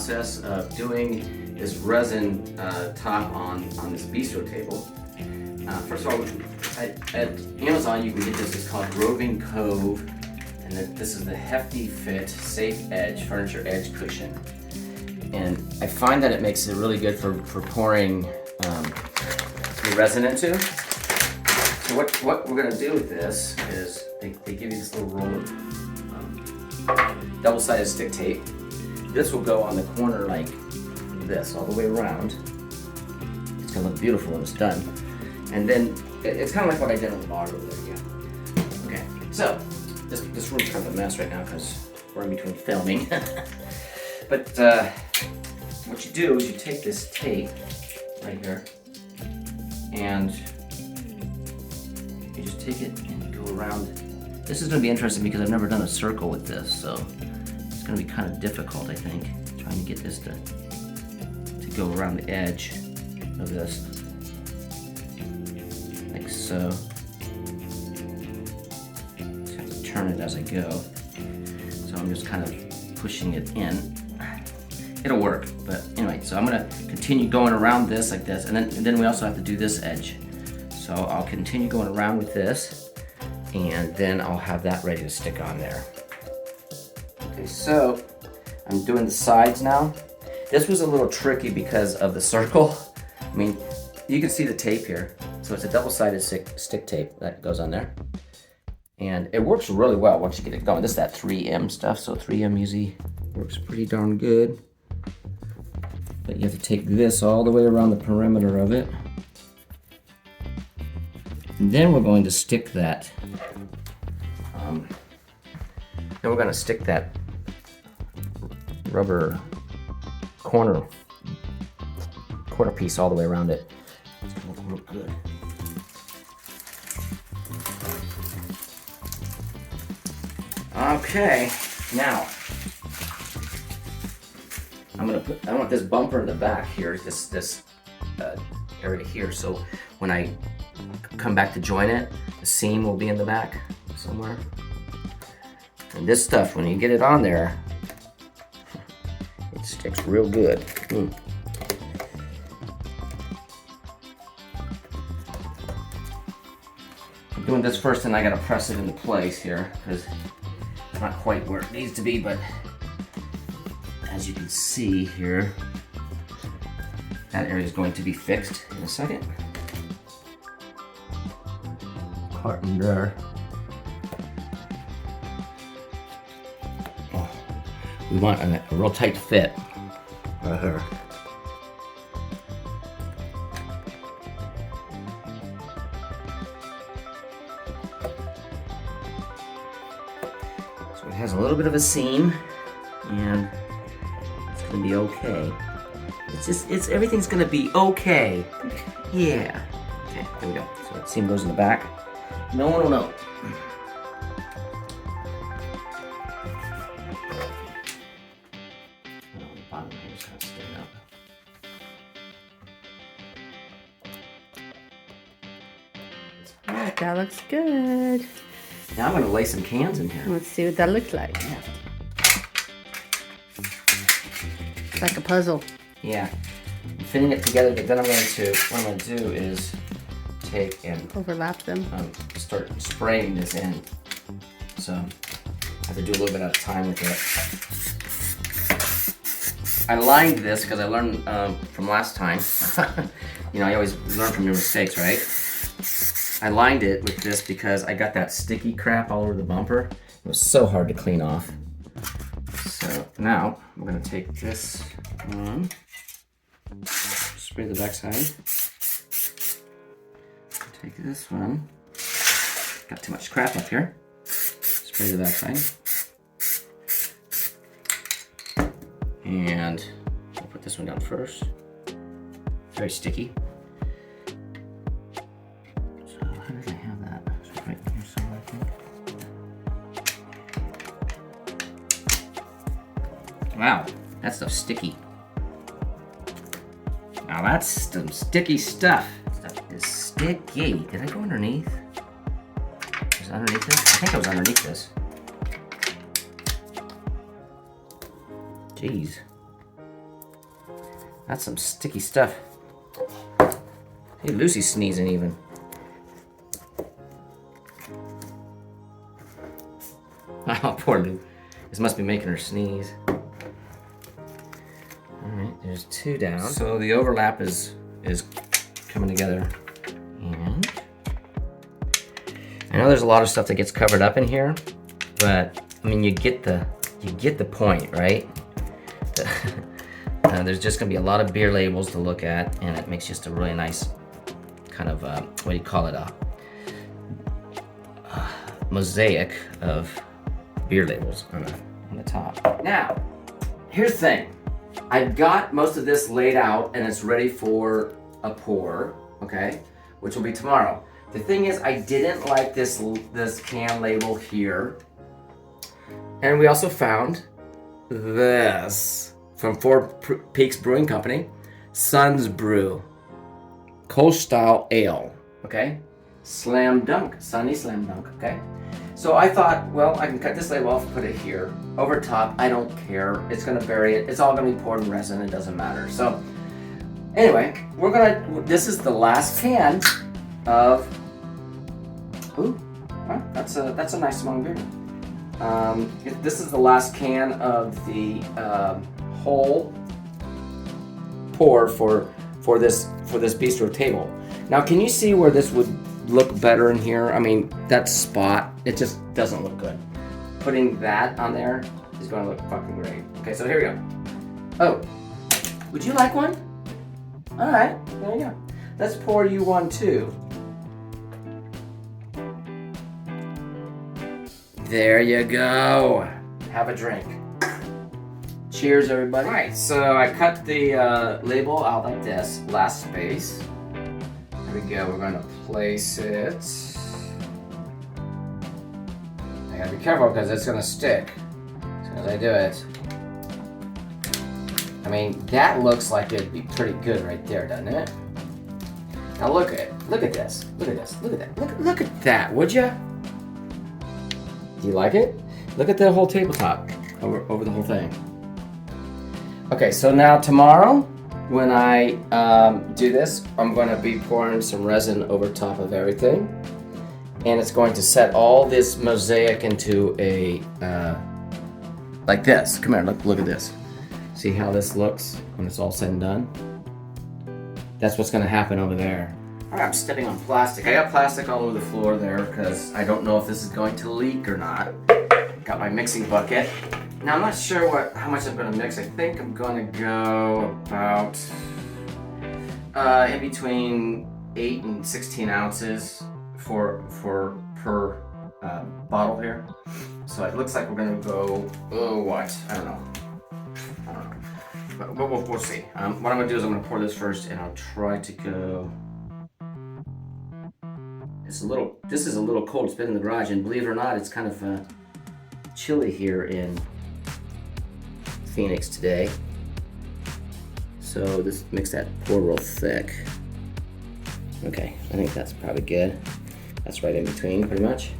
process of doing this resin top on this Bistro table. First of all, at Amazon you can get this. It's called Roving Cove, and this is the Hefty Fit Safe Edge Furniture Edge Cushion. And I find that it makes it really good for pouring the resin into. So what we're gonna do with this is they give you this little roll of double-sided stick tape. This will go on the corner like this, all the way around. It's gonna look beautiful when it's done. And then it's kind of like what I did on the bar over there. Yeah. Okay. So this room's kind of a mess right now because we're in between filming. But what you do is you take this tape right here, and you just take it and you go around. This is going to be interesting because I've never done a circle with this, so it's going to be kind of difficult, I think, trying to get this to go around the edge of this, like so. Just have to turn it as I go. So I'm just kind of pushing it in. It'll work, but anyway, so I'm gonna continue going around this like this, and then we also have to do this edge. So I'll continue going around with this, and then I'll have that ready to stick on there. Okay, so I'm doing the sides now. This was a little tricky because of the circle. I mean, you can see the tape here. So it's a double-sided stick tape that goes on there. And it works really well once you get it going. This is that 3M stuff, so 3M usually works pretty darn good. But you have to take this all the way around the perimeter of it. And then we're going to stick that. Rubber corner piece all the way around it. It's gonna look real good. Okay, now I want this bumper in the back here, this area here, so when I come back to join it, the seam will be in the back somewhere. And this stuff, when you get it on there, it sticks real good. I'm doing this first, and I gotta press it into place here, because it's not quite where it needs to be, but as you can see here, that area is going to be fixed in a second. Part in there. Oh, we want a real tight fit right here. So it has a little bit of a seam, and gonna be okay. Everything's gonna be okay. Yeah. Okay, there we go. So the seam goes in the back. No one will know. Alright, that looks good. Now I'm gonna lay some cans in here. Let's see what that looks like. Yeah. It's like a puzzle. Yeah. I'm fitting it together, but then what I'm going to do is take and overlap them. Start spraying this in. So I have to do a little bit at a time with it. I lined this because I learned from last time. You know, I always learn from your mistakes, right? I lined it with this because I got that sticky crap all over the bumper. It was so hard to clean off. So now I'm going to take this on, spray the backside. Take this one, got too much crap up here, spray the backside. And I'll put this one down first. Very sticky. So how did I have that? It's right here somewhere, I think. Wow, that stuff's sticky. Now that's some sticky stuff. Stuff is sticky. Did I go underneath? Was it underneath this? I think I was underneath this. Jeez. That's some sticky stuff. Hey, Lucy's sneezing even. Oh, poor Lou. This must be making her sneeze. Alright, there's 2 down. So the overlap is coming together. And I know there's a lot of stuff that gets covered up in here, but I mean you get the point, right? There's just gonna be a lot of beer labels to look at, and it makes just a really nice kind of what do you call it? Mosaic of beer labels on the top. Now, here's the thing. I've got most of this laid out and it's ready for a pour, okay? Which will be tomorrow. The thing is, I didn't like this can label here. And we also found this from Four Peaks Brewing Company, Sun's Brew, Coast Style Ale, okay? Slam Dunk, Sunny Slam Dunk, okay? So I thought, well, I can cut this label off and put it here. Over top, I don't care. It's gonna bury it. It's all gonna be poured in resin, it doesn't matter. So anyway, this is the last can of, ooh, well, that's a nice small beer. This is the last can of the whole pour for this bistro table. Now, can you see where this would look better in here? I mean, that spot, it just doesn't look good. Putting that on there is going to look fucking great. Okay, so here we go. Oh, would you like one? All right, there you go. Let's pour you one too. There you go. Have a drink. Cheers, everybody. All right, so I cut the label out like this, last space. There we go, we're gonna place it. I gotta be careful because it's gonna stick as soon as I do it. I mean, that looks like it'd be pretty good right there, doesn't it? Now look at this, look at this, look at that, look at that, would ya? Do you like it? Look at the whole tabletop, over the whole thing. Okay, so now tomorrow, when I do this, I'm going to be pouring some resin over top of everything. And it's going to set all this mosaic into a, like this. Come here, look at this. See how this looks when it's all said and done? That's what's going to happen over there. All right, I'm stepping on plastic. I got plastic all over the floor there because I don't know if this is going to leak or not. Got my mixing bucket. Now I'm not sure how much I'm going to mix. I think I'm going to go about in between 8 and 16 ounces per bottle here. So it looks like we're going to go, what? I don't know. But we'll see. What I'm going to do is I'm going to pour this first, and I'll try to go. This is a little cold. It's been in the garage, and believe it or not, it's kind of chilly here in Phoenix today. So this makes that pour real thick. Okay, I think that's probably good. That's right in between, pretty much.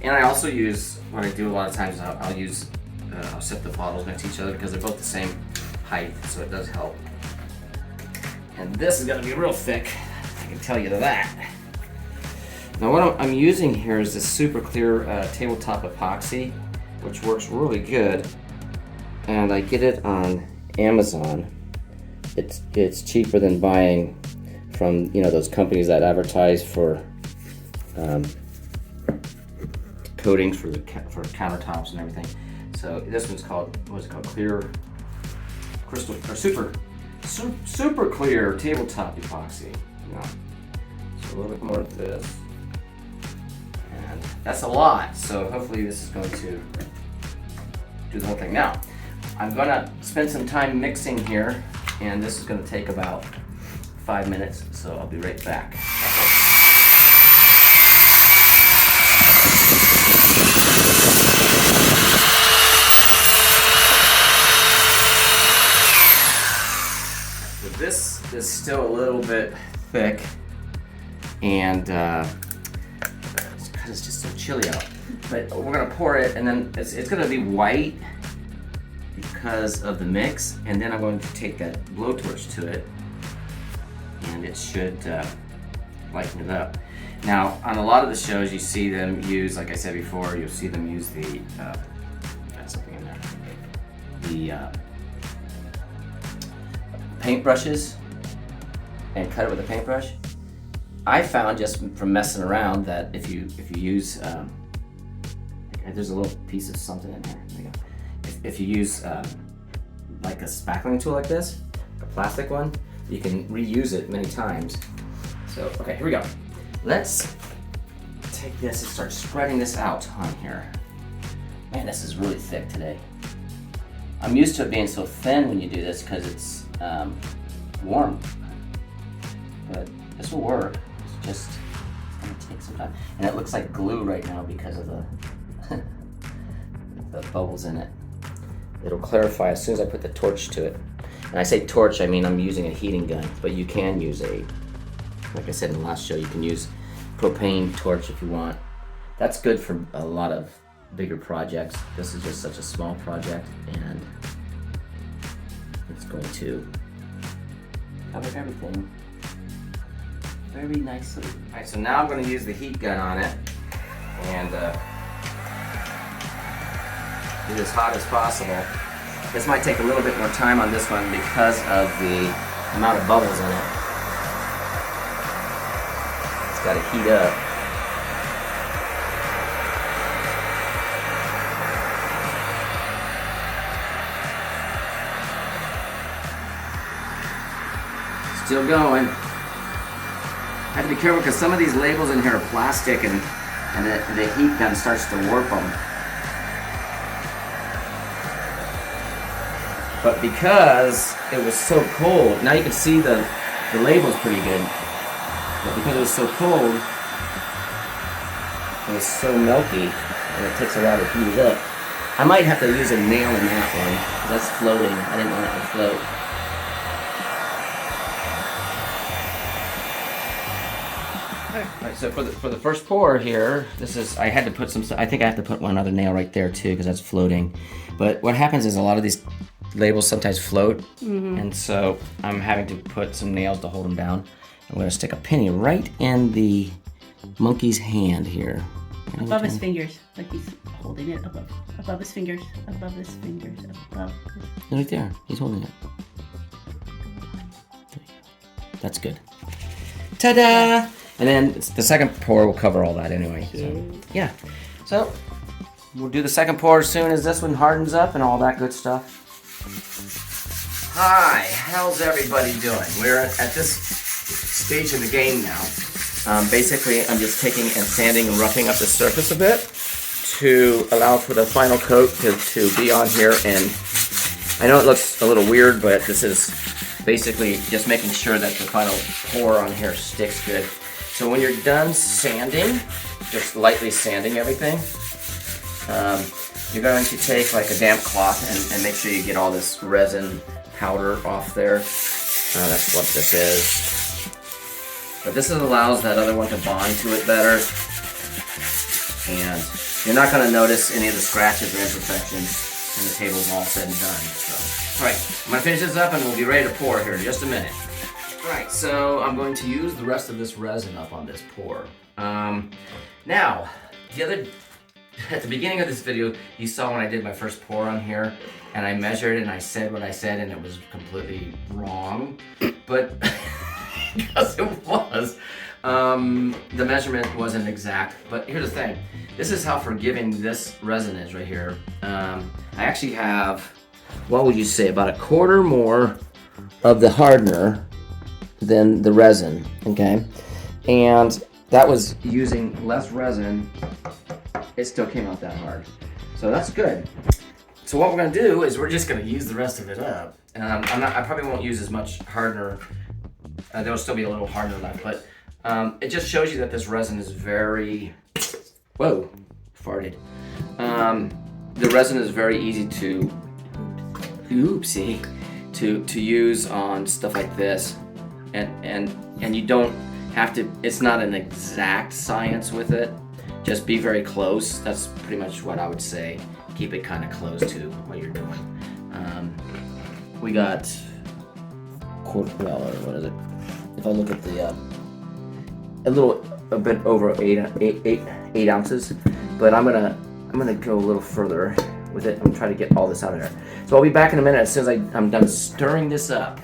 And I also use, what I do a lot of times, I'll set the bottles next to each other because they're both the same height, so it does help. And this is gonna be real thick, I can tell you that. Now what I'm using here is this super clear tabletop epoxy, which works really good. And I get it on Amazon. It's cheaper than buying from those companies that advertise for coatings for countertops and everything. So this one's called, what's it called? Clear crystal or super clear tabletop epoxy. So a little bit more of this. And that's a lot, so hopefully this is going to do the whole thing. Now, I'm gonna spend some time mixing here, and this is gonna take about 5 minutes, so I'll be right back. So this is still a little bit thick, and it's just so chilly out. But we're gonna pour it, and then it's gonna be white because of the mix, and then I'm going to take that blowtorch to it, and it should lighten it up. Now, on a lot of the shows, you see them use, like I said before, you'll see them use the, got something in there, the paintbrushes, and cut it with a paintbrush. I found just from messing around that if you use, there's a little piece of something in here. There you go. If you use like a spackling tool like this, a plastic one, you can reuse it many times. So, okay, here we go. Let's take this and start spreading this out on here. Man, this is really thick today. I'm used to it being so thin when you do this because it's warm, but this will work. It's just gonna take some time. And it looks like glue right now because of the, the bubbles in it. It'll clarify as soon as I put the torch to it. And I say torch, I mean I'm using a heating gun, but you can use a, like I said in the last show, you can use propane torch if you want. That's good for a lot of bigger projects. This is just such a small project, and it's going to cover everything very nicely. All right, so now I'm going to use the heat gun on it and get as hot as possible. This might take a little bit more time on this one because of the amount of bubbles in it. It's got to heat up. Still going. I have to be careful because some of these labels in here are plastic, and the heat gun starts to warp them. But because it was so cold, now you can see the label's pretty good. But because it was so cold, it was so milky, and it takes a while to heat it up. I might have to use a nail in that one. That's floating. I didn't want it to float. Alright, so for the first pour here, this is, I had to put some, I think I have to put one other nail right there too, because that's floating. But what happens is a lot of these labels sometimes float, and so I'm having to put some nails to hold them down. I'm going to stick a penny right in the monkey's hand here. Above his fingers, like he's holding it above his fingers, above his fingers, above his... Right there, he's holding it. There you go. That's good. Ta-da! And then the second pour will cover all that anyway. So, yeah. So we'll do the second pour as soon as this one hardens up and all that good stuff. Hi, how's everybody doing? We're at this stage of the game now. Basically, I'm just taking and sanding and roughing up the surface a bit to allow for the final coat to be on here. And I know it looks a little weird, but this is basically just making sure that the final pour on here sticks good. So when you're done sanding, just lightly sanding everything, you're going to take like a damp cloth and make sure you get all this resin powder off there. That's what this is. But this allows that other one to bond to it better. And you're not going to notice any of the scratches or imperfections when the table's all said and done. So, alright, I'm going to finish this up and we'll be ready to pour here in just a minute. Alright, so I'm going to use the rest of this resin up on this pour. Now, at the beginning of this video, you saw when I did my first pour on here, and I measured and I said what I said, and it was completely wrong. But because it was, the measurement wasn't exact. But here's the thing: this is how forgiving this resin is right here. I actually have, what would you say, about a quarter more of the hardener than the resin. Okay, and that was using less resin. It still came out that hard. So that's good. So what we're gonna do is we're just gonna use the rest of it up. I probably won't use as much hardener. There'll still be a little hardener left, but it just shows you that this resin is very, whoa, farted. The resin is very easy to, oopsie, to use on stuff like this. And you don't have to, it's not an exact science with it. Just be very close. That's pretty much what I would say. Keep it kind of close to what you're doing. We got well, what is it? If I look at the a bit over 8 ounces, but I'm gonna go a little further with it. I'm gonna try to get all this out of there. So I'll be back in a minute as soon as I'm done stirring this up.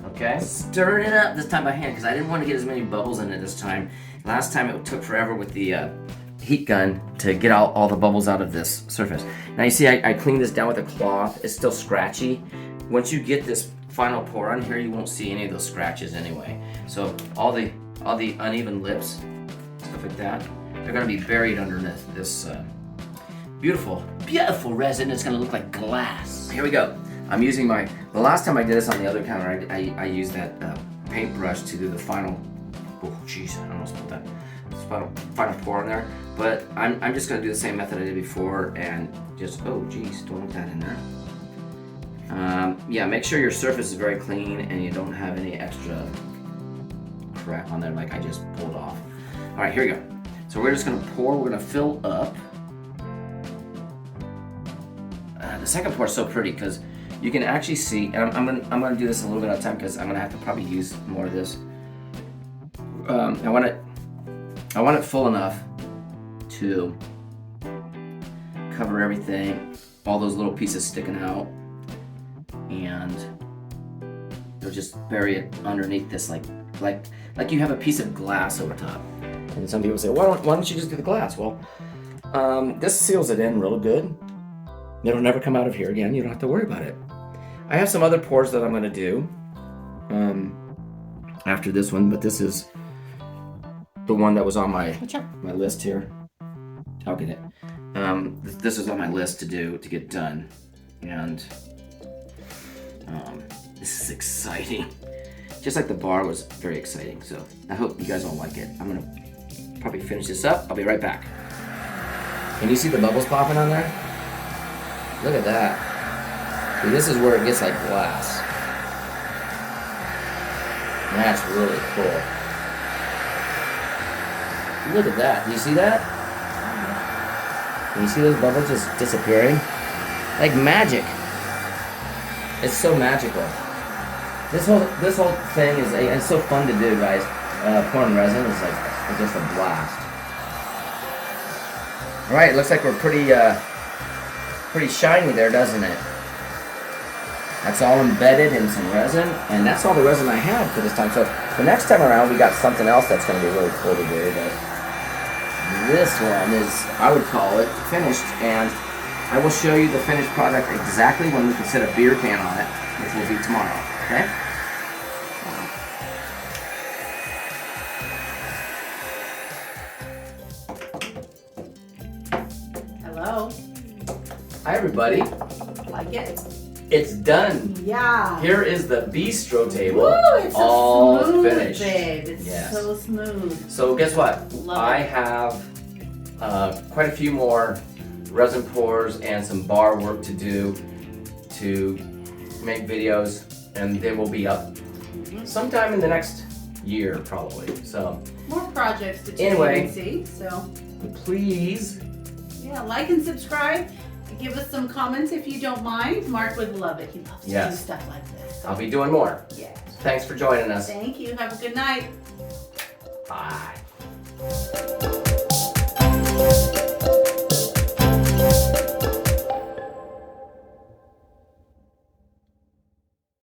Okay, stirring it up this time by hand because I didn't want to get as many bubbles in it this time. Last time it took forever with the heat gun to get all the bubbles out of this surface. Now you see I cleaned this down with a cloth. It's still scratchy. Once you get this final pour on here, you won't see any of those scratches anyway. So all the uneven lips, stuff like that, they're gonna be buried underneath this beautiful resin. It's gonna look like glass. Here we go. I'm using the last time I did this on the other counter, I used that paintbrush to do the final, oh jeez, I almost put that final pour in there. But I'm just gonna do the same method I did before and just, oh geez, don't want that in there. Yeah, make sure your surface is very clean and you don't have any extra crap on there like I just pulled off. All right, here we go. So we're just gonna pour, we're gonna fill up. The second pour is so pretty because you can actually see, and I'm gonna do this a little bit at a time because I'm gonna have to probably use more of this. I want it full enough to cover everything, all those little pieces sticking out, and you'll just bury it underneath this like you have a piece of glass over top. And some people say, why don't you just do the glass? Well, this seals it in real good. It'll never come out of here again. You don't have to worry about it. I have some other pours that I'm going to do after this one, but this is the one that was on my list here. How can it? This is on my list to get done, and this is exciting. Just like the bar was very exciting. So I hope you guys all like it. I'm gonna probably finish this up. I'll be right back. Can you see the bubbles popping on there? Look at that. See, this is where it gets like glass. That's really cool. Look at that. Do you see that? Can you see those bubbles just disappearing? Like magic. It's so magical. This whole thing is it's so fun to do, guys. Pouring resin is like just a blast. All right, looks like we're pretty shiny there, doesn't it? That's all embedded in some resin, and that's all the resin I have for this time. So the next time around, we got something else that's going to be really cool to do. But this one is, I would call it finished, and I will show you the finished product exactly when we can set a beer can on it, which will be tomorrow. Okay? Hello. Hi, everybody. Like it? It's done. Yeah. Here is the bistro table. Woo, it's all so smooth, finished. babe. It's Yes. so smooth. So guess what? Love I it. have quite a few more resin pours and some bar work to do to make videos, and they will be up sometime in the next year probably. So More projects to Anyway. see. So please, yeah, like and subscribe. Give us some comments if you don't mind. Mark would love it. He loves to do Yes. stuff like this. So, I'll be doing more. yeah. Thanks for joining us. Thank you. Have a good night. Bye.